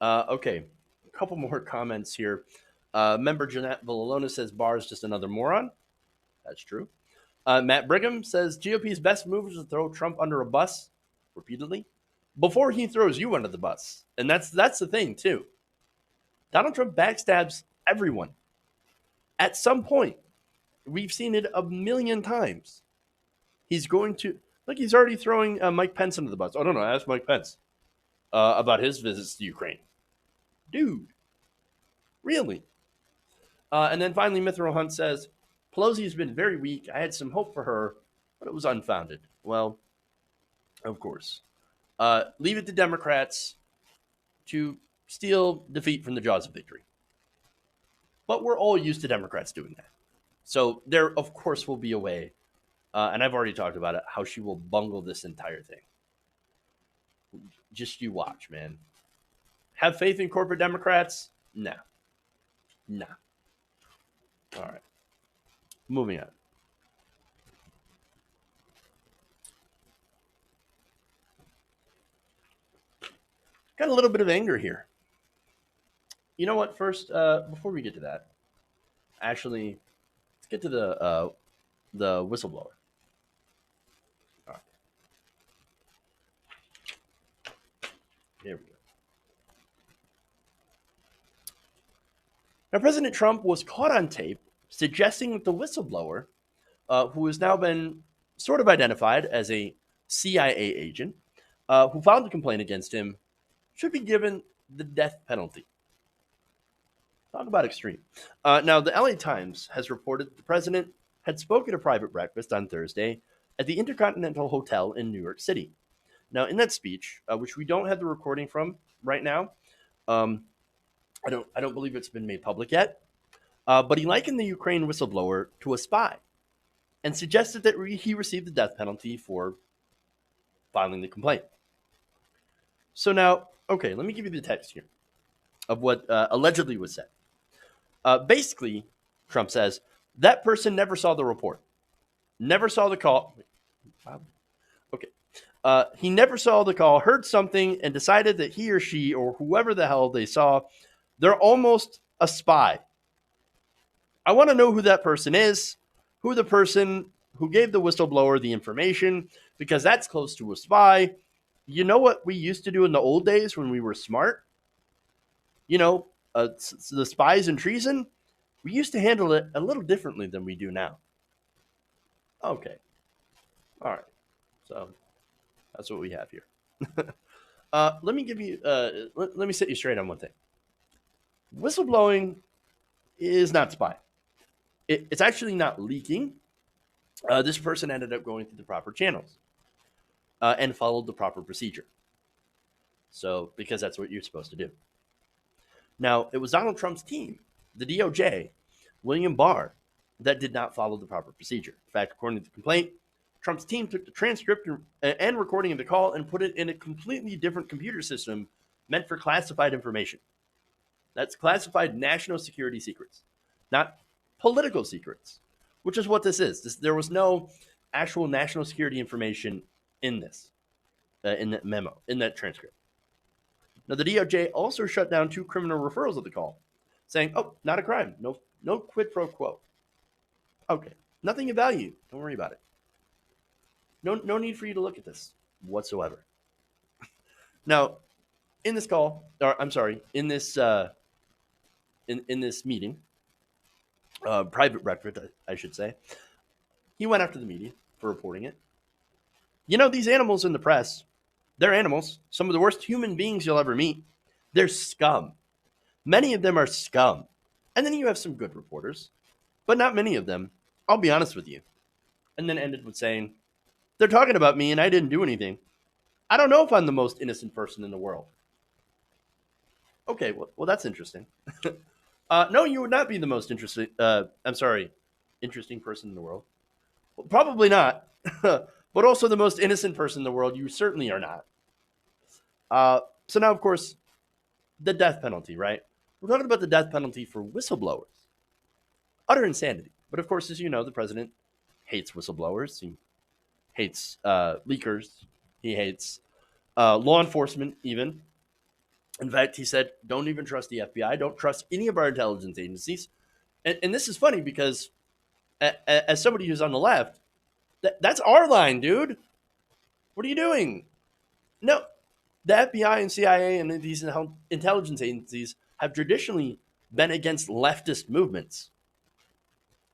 S1: Okay, a couple more comments here. Member Jeanette Villalona says Barr is just another moron. That's true. Matt Brigham says GOP's best move is to throw Trump under a bus repeatedly before he throws you under the bus. And that's the thing, too. Donald Trump backstabs everyone. At some point, we've seen it a million times. He's going to... Look, he's already throwing Mike Pence under the bus. Oh, no, ask Mike Pence about his visits to Ukraine. Dude. Really? And then finally, Mithril Hunt says, Pelosi has been very weak. I had some hope for her, but it was unfounded. Well, of course. Leave it to Democrats to steal defeat from the jaws of victory. But we're all used to Democrats doing that. So there, of course, will be a way, and I've already talked about it, how she will bungle this entire thing. Just you watch, man. Have faith in corporate Democrats? Nah. All right. Moving on. Got a little bit of anger here. You know what? First, before we get to that, actually, let's get to the whistleblower. All right. Here we go. Now, President Trump was caught on tape suggesting that the whistleblower, who has now been sort of identified as a CIA agent, who filed a complaint against him, should be given the death penalty. Talk about extreme. Now, the LA Times has reported that the president had spoken at a private breakfast on Thursday at the Intercontinental Hotel in New York City. Now, in that speech, which we don't have the recording from right now, I don't believe it's been made public yet, but he likened the Ukraine whistleblower to a spy and suggested that he received the death penalty for filing the complaint. So now, okay, let me give you the text here of what allegedly was said. Basically, Trump says that person never saw the report, never saw the call. Wow. Okay. He never saw the call, heard something, and decided that he or she or whoever the hell they saw, they're almost a spy. I want to know who that person is, who the person who gave the whistleblower the information, because that's close to a spy. You know what we used to do in the old days when we were smart? You know, the spies and treason, we used to handle it a little differently than we do now. Okay. All right. So that's what we have here. Let me give you, let me set you straight on one thing. Whistleblowing is not spy. It's actually not leaking. This person ended up going through the proper channels and followed the proper procedure. So, because that's what you're supposed to do. Now, it was Donald Trump's team, the DOJ, William Barr, that did not follow the proper procedure. In fact, according to the complaint, Trump's team took the transcript and recording of the call and put it in a completely different computer system meant for classified information. That's classified national security secrets, not political secrets, which is what this is. There was no actual national security information in this, in that memo, in that transcript. Now, the DOJ also shut down 2 criminal referrals of the call, saying, "Oh, not a crime. No quid pro quo. Okay, nothing of value. Don't worry about it. No need for you to look at this whatsoever." Now, in this call, or I'm sorry, in this in this meeting, private record, I should say, he went after the media for reporting it. You know, these animals in the press, they're animals. Some of the worst human beings you'll ever meet. They're scum. Many of them are scum. And then you have some good reporters, but not many of them. I'll be honest with you. And then ended with saying, they're talking about me and I didn't do anything. I don't know if I'm the most innocent person in the world. Okay, well that's interesting. No, you would not be the most interesting. Interesting person in the world. Well, probably not. But also the most innocent person in the world. You certainly are not. So now, of course, the death penalty, right? We're talking about the death penalty for whistleblowers. Utter insanity. But of course, as you know, the president hates whistleblowers. He hates leakers. He hates law enforcement, even. In fact, he said, don't even trust the FBI. Don't trust any of our intelligence agencies. And this is funny because as somebody who's on the left, that's our line, dude. What are you doing? No, the FBI and CIA and these intelligence agencies have traditionally been against leftist movements.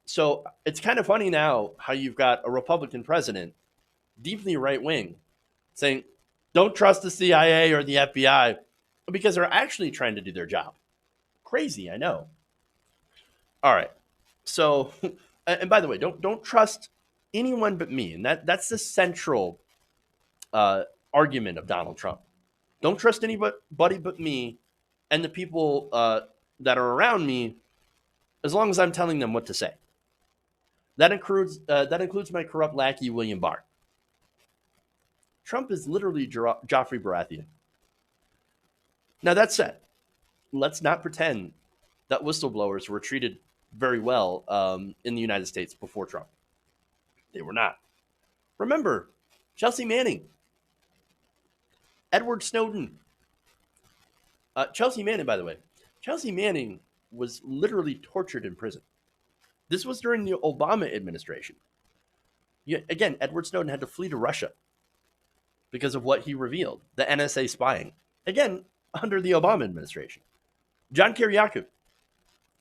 S1: So it's kind of funny now how you've got a Republican president, deeply right wing, saying, don't trust the CIA or the FBI because they're actually trying to do their job. Crazy, I know. All right. So, and by the way, don't trust anyone but me. And that's the central argument of Donald Trump. Don't trust anybody but me and the people that are around me, as long as I'm telling them what to say. That includes my corrupt lackey, William Barr. Trump is literally Joffrey Baratheon. Now, that said, let's not pretend that whistleblowers were treated very well in the United States before Trump. They were not. Remember, Chelsea Manning, Edward Snowden. Chelsea Manning, by the way, Chelsea Manning was literally tortured in prison. This was during the Obama administration. Again, Edward Snowden had to flee to Russia because of what he revealed, the NSA spying. Again, under the Obama administration. John Kiriakou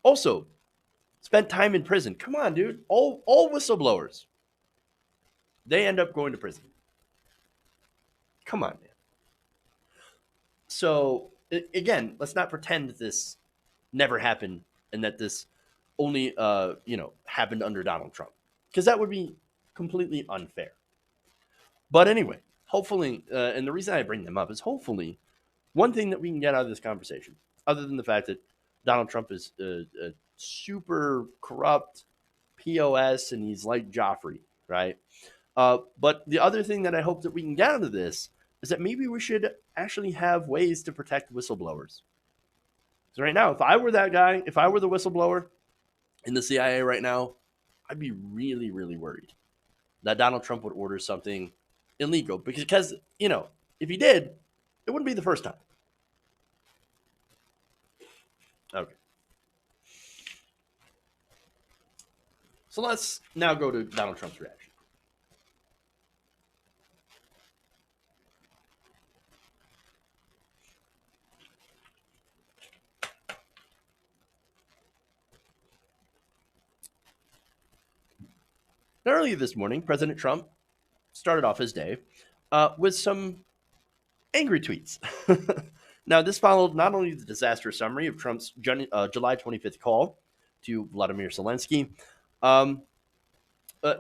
S1: also spent time in prison. Come on, dude. All whistleblowers, they end up going to prison. Come on, man. So, again, let's not pretend that this never happened and that this only, happened under Donald Trump, because that would be completely unfair. But anyway, hopefully, and the reason I bring them up is hopefully one thing that we can get out of this conversation, other than the fact that Donald Trump is a super corrupt POS and he's like Joffrey, right? But the other thing that I hope that we can get out of this is that maybe we should actually have ways to protect whistleblowers. So right now, if I were that guy, if I were the whistleblower in the CIA right now, I'd be really, really worried that Donald Trump would order something illegal because if he did, it wouldn't be the first time. Okay. So let's now go to Donald Trump's reaction. Now, earlier this morning, President Trump started off his day with some angry tweets. Now, this followed not only the disaster summary of Trump's July 25th call to Vladimir Zelensky, um,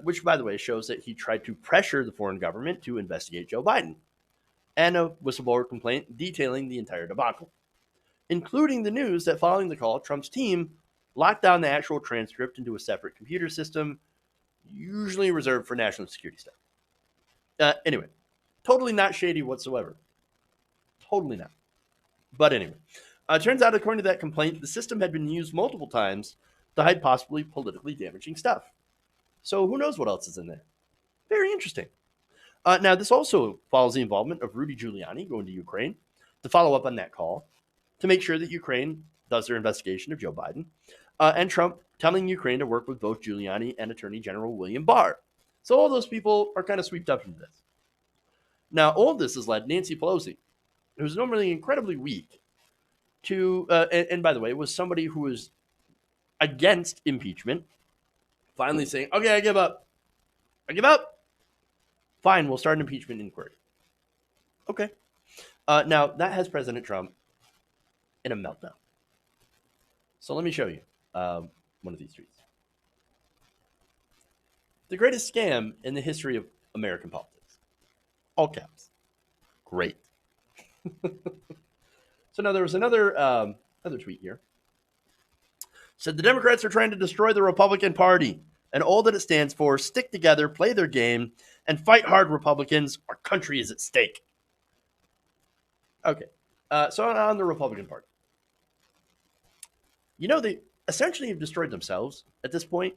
S1: which, by the way, shows that he tried to pressure the foreign government to investigate Joe Biden, and a whistleblower complaint detailing the entire debacle, including the news that following the call, Trump's team locked down the actual transcript into a separate computer system, usually reserved for national security staff. Anyway, totally not shady whatsoever. Totally not. But anyway, turns out, according to that complaint, the system had been used multiple times to hide possibly politically damaging stuff. So who knows what else is in there? Very interesting. Now, this also follows the involvement of Rudy Giuliani going to Ukraine to follow up on that call to make sure that Ukraine does their investigation of Joe Biden, and Trump telling Ukraine to work with both Giuliani and Attorney General William Barr. So all those people are kind of swept up into this. Now, all of this has led Nancy Pelosi, who's normally incredibly weak, to, and by the way, was somebody who was against impeachment, finally saying, okay, I give up. I give up. Fine, we'll start an impeachment inquiry. Okay. Now, that has President Trump in a meltdown. So let me show you one of these tweets. The greatest scam in the history of American politics. All caps. Great. So now there was another tweet here. Said the Democrats are trying to destroy the Republican Party and all that it stands for. Stick together, play their game, and fight hard, Republicans. Our country is at stake. Okay. So on the Republican Party. They essentially have destroyed themselves at this point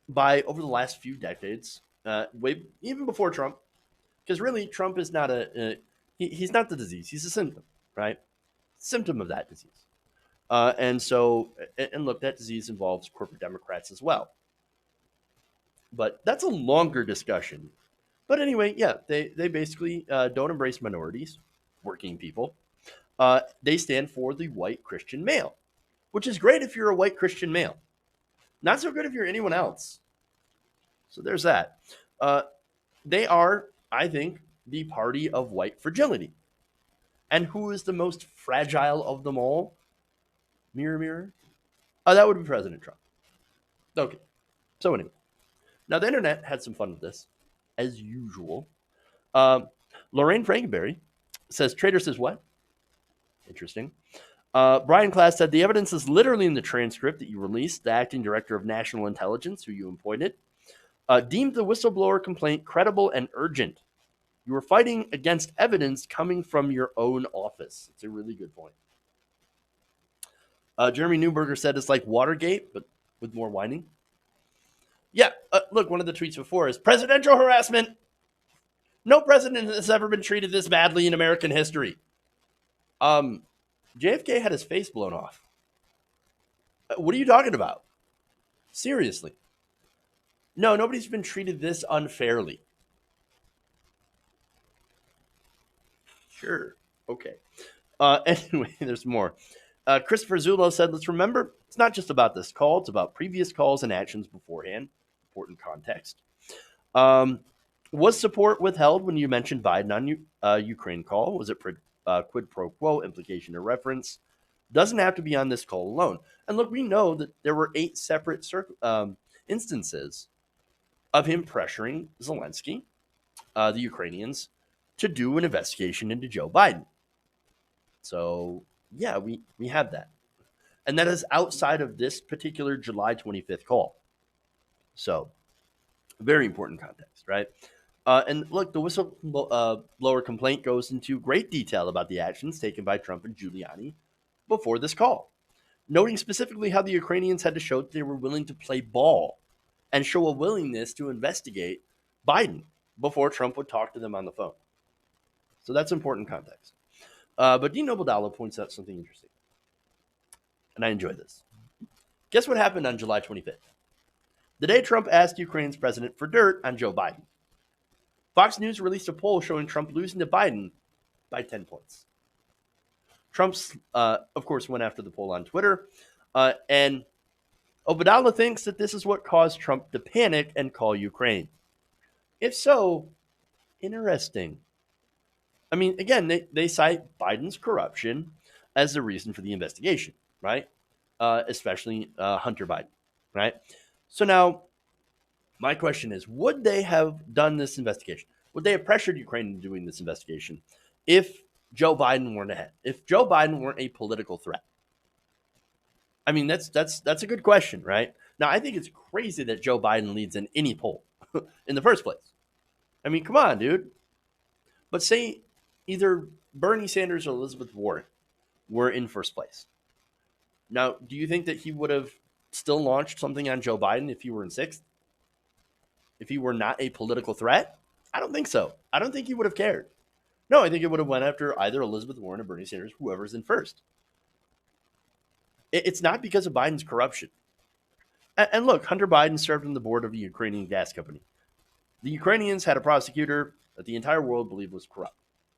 S1: by over the last few decades, even before Trump, because really Trump is not he's not the disease, he's a symptom, right? Symptom of that disease. And look, that disease involves corporate Democrats as well. But that's a longer discussion. But anyway, yeah, they basically don't embrace minorities, working people. They stand for the white Christian male, which is great if you're a white Christian male. Not so good if you're anyone else. So there's that. They are, I think, the party of white fragility. And who is the most fragile of them all? Mirror, mirror. That would be President Trump. Okay. So anyway. Now, the internet had some fun with this, as usual. Lorraine Frankenberry says, Trader says what? Interesting. Brian Class said, the evidence is literally in the transcript that you released. The acting director of national intelligence, who you appointed, deemed the whistleblower complaint credible and urgent. You were fighting against evidence coming from your own office. It's a really good point. Jeremy Newberger said it's like Watergate, but with more whining. Yeah, look, one of the tweets before is presidential harassment. No president has ever been treated this badly in American history. JFK had his face blown off. What are you talking about? Seriously. No, nobody's been treated this unfairly. Sure. Okay. Anyway, there's more. Christopher Zullo said, let's remember, it's not just about this call. It's about previous calls and actions beforehand. Important context. Was support withheld when you mentioned Biden on Ukraine call? Was it quid pro quo, implication or reference? Doesn't have to be on this call alone. And look, we know that there were 8 separate instances of him pressuring Zelensky, the Ukrainians, to do an investigation into Joe Biden. So, yeah, we have that. And that is outside of this particular July 25th call. So, very important context, right? And look, the whistleblower complaint goes into great detail about the actions taken by Trump and Giuliani before this call, noting specifically how the Ukrainians had to show that they were willing to play ball and show a willingness to investigate Biden before Trump would talk to them on the phone. So that's important context. But Dean Nobledalo points out something interesting, and I enjoy this. Guess what happened on July 25th? The day Trump asked Ukraine's president for dirt on Joe Biden. Fox News released a poll showing Trump losing to Biden by 10 points. Trump's, of course, went after the poll on Twitter, and Obadala thinks that this is what caused Trump to panic and call Ukraine. If so, interesting. I mean, again, they cite Biden's corruption as the reason for the investigation, right? Especially Hunter Biden, right? So now, my question is, would they have done this investigation? Would they have pressured Ukraine into doing this investigation if Joe Biden weren't ahead? If Joe Biden weren't a political threat? I mean, that's a good question, right? Now, I think it's crazy that Joe Biden leads in any poll in the first place. I mean, come on, dude. But say either Bernie Sanders or Elizabeth Warren were in first place. Now, do you think that he would have still launched something on Joe Biden if he were in sixth? If he were not a political threat? I don't think so. I don't think he would have cared. No, I think it would have went after either Elizabeth Warren or Bernie Sanders, whoever's in first. It's not because of Biden's corruption. And look, Hunter Biden served on the board of a Ukrainian gas company. The Ukrainians had a prosecutor that the entire world believed was corrupt.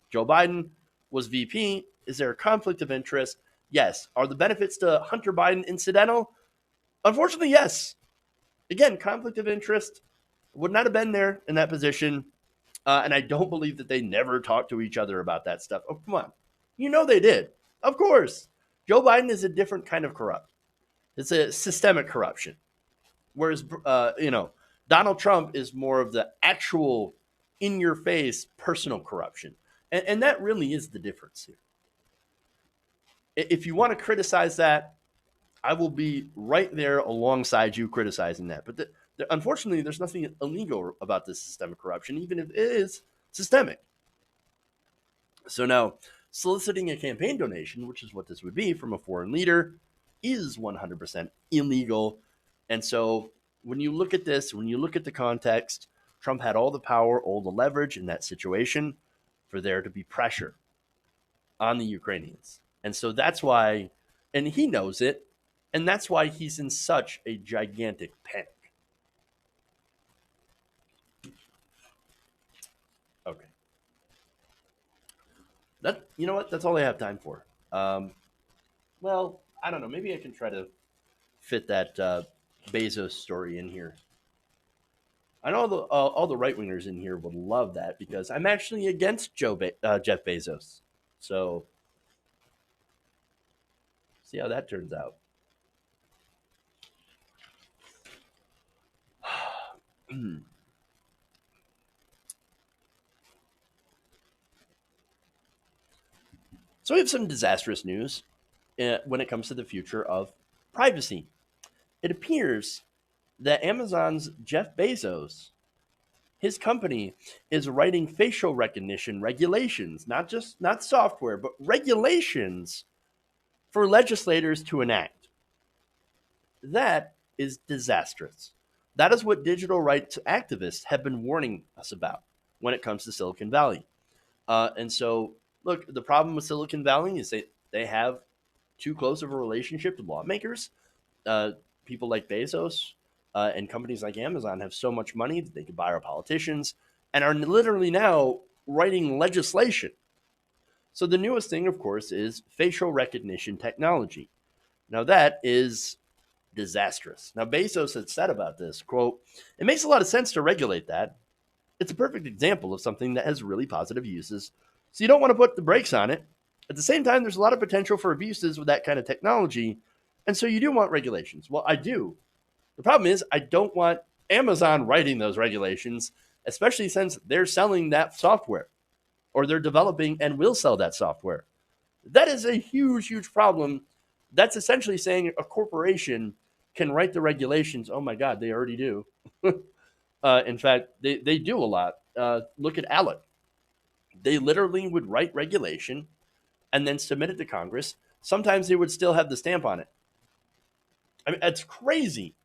S1: Joe Biden was VP. Is there a conflict of interest? Yes. Are the benefits to Hunter Biden incidental? Unfortunately, yes. Again, conflict of interest would not have been there in that position. And I don't believe that they never talked to each other about that stuff. Oh, come on. You know they did. Of course. Joe Biden is a different kind of corrupt. It's a systemic corruption. Whereas, Donald Trump is more of the actual in your face personal corruption. And that really is the difference here. If you want to criticize that, I will be right there alongside you criticizing that. But unfortunately, there's nothing illegal about this systemic corruption, even if it is systemic. So now, soliciting a campaign donation, which is what this would be from a foreign leader, is 100% illegal. And so when you look at this, when you look at the context, Trump had all the power, all the leverage in that situation for there to be pressure on the Ukrainians. And so that's why, and he knows it, and that's why he's in such a gigantic panic. Okay. You know what? That's all I have time for. Well, I don't know. Maybe I can try to fit that Bezos story in here. I know all the right wingers in here would love that because I'm actually against Jeff Bezos. So, see how that turns out. So we have some disastrous news when it comes to the future of privacy. It appears that Amazon's Jeff Bezos, his company, is writing facial recognition regulations, not software, but regulations for legislators to enact. That is disastrous. That is what digital rights activists have been warning us about when it comes to Silicon Valley. And so, look, the problem with Silicon Valley is they have too close of a relationship with lawmakers. People like Bezos and companies like Amazon have so much money that they could buy our politicians and are literally now writing legislation. So the newest thing, of course, is facial recognition technology. Now that is disastrous. Now Bezos had said about this, quote, "It makes a lot of sense to regulate that. It's a perfect example of something that has really positive uses. So you don't want to put the brakes on it. At the same time, there's a lot of potential for abuses with that kind of technology. And so you do want regulations." Well, I do. The problem is I don't want Amazon writing those regulations, especially since they're selling that software or they're developing and will sell that software. That is a huge, huge problem. That's essentially saying a corporation can write the regulations. Oh my God, they already do. In fact, they do a lot. look at ALEC. They literally would write regulation and then submit it to Congress. Sometimes they would still have the stamp on it. I mean, that's crazy.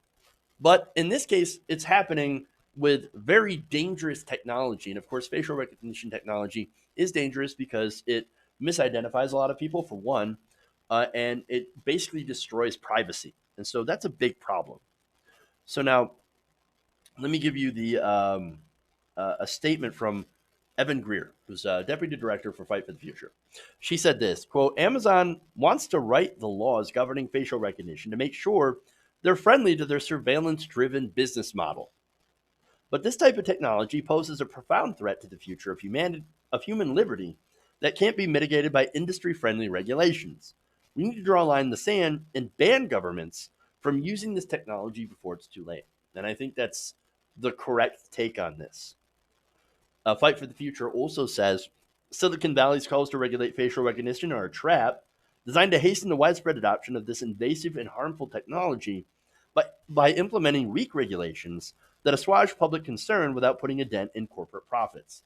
S1: But in this case, it's happening with very dangerous technology. And of course, facial recognition technology is dangerous because it misidentifies a lot of people, for one, and it basically destroys privacy. And so that's a big problem. So now, let me give you a statement from Evan Greer, who's deputy director for Fight for the Future. She said this, quote, Amazon wants to write the laws governing facial recognition to make sure they're friendly to their surveillance-driven business model. But this type of technology poses a profound threat to the future of human liberty that can't be mitigated by industry-friendly regulations. We need to draw a line in the sand and ban governments from using this technology before it's too late. And I think that's the correct take on this. Fight for the Future also says Silicon Valley's calls to regulate facial recognition are a trap designed to hasten the widespread adoption of this invasive and harmful technology by implementing weak regulations that assuage public concern without putting a dent in corporate profits.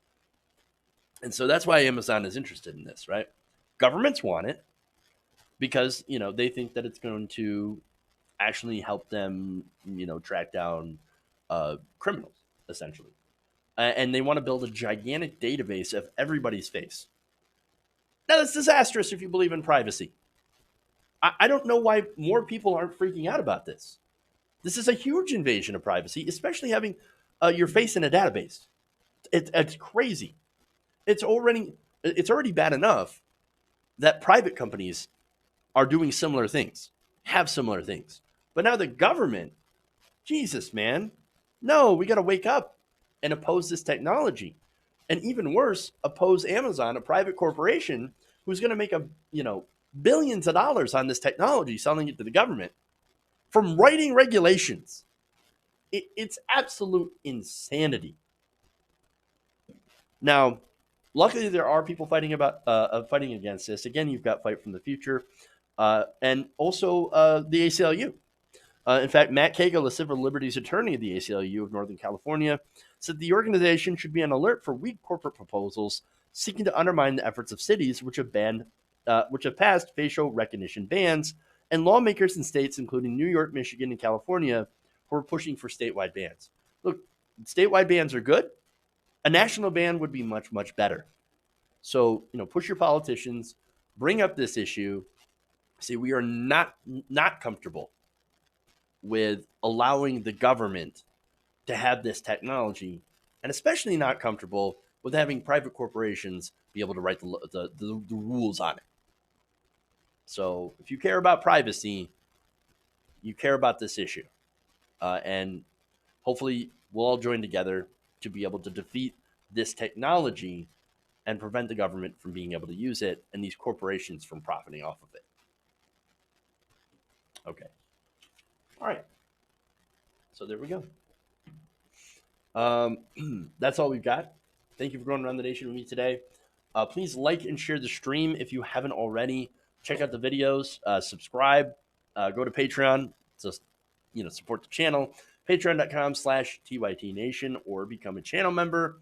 S1: And so that's why Amazon is interested in this, right? Governments want it because, they think that it's going to actually help them, track down criminals, essentially. And they want to build a gigantic database of everybody's face. Now, that's disastrous if you believe in privacy. I don't know why more people aren't freaking out about this. This is a huge invasion of privacy, especially having your face in a database. It's crazy. It's already bad enough that private companies are doing similar things, have similar things. But now the government, Jesus, man, no, we got to wake up and oppose this technology. And even worse, oppose Amazon, a private corporation who's going to make billions of dollars on this technology, selling it to the government from writing regulations. It's absolute insanity. Now, luckily, there are people fighting against this. Again, you've got Fight from the Future, and also the ACLU. In fact, Matt Cagle, a civil liberties attorney of the ACLU of Northern California, said the organization should be on alert for weak corporate proposals seeking to undermine the efforts of cities which have passed facial recognition bans, and lawmakers in states including New York, Michigan, and California who are pushing for statewide bans. Look, statewide bans are good. A national ban would be much, much better. So, push your politicians, bring up this issue. Say we are not comfortable with allowing the government to have this technology, and especially not comfortable with having private corporations be able to write the rules on it. So if you care about privacy, you care about this issue. And hopefully we'll all join together to be able to defeat this technology and prevent the government from being able to use it and these corporations from profiting off of it. Okay. All right. So there we go. That's all we've got. Thank you for going around the nation with me today. Please like and share the stream if you haven't already. Check out the videos. Subscribe. Go to Patreon to support the channel. Patreon.com/TYTNation or become a channel member.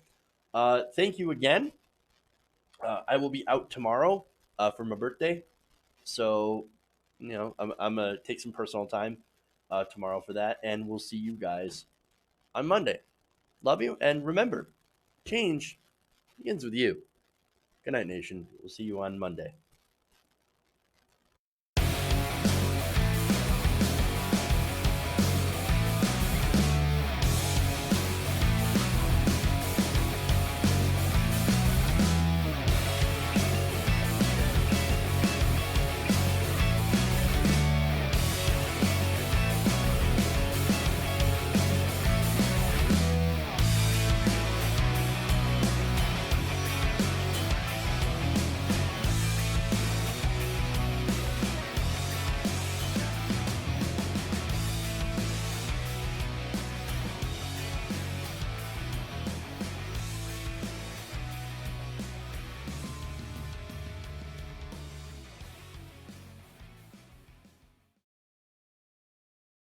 S1: Thank you again. I will be out tomorrow for my birthday. So, I'm going to take some personal time tomorrow for that. And we'll see you guys on Monday. Love you. And remember, change begins with you. Good night, nation. We'll see you on Monday.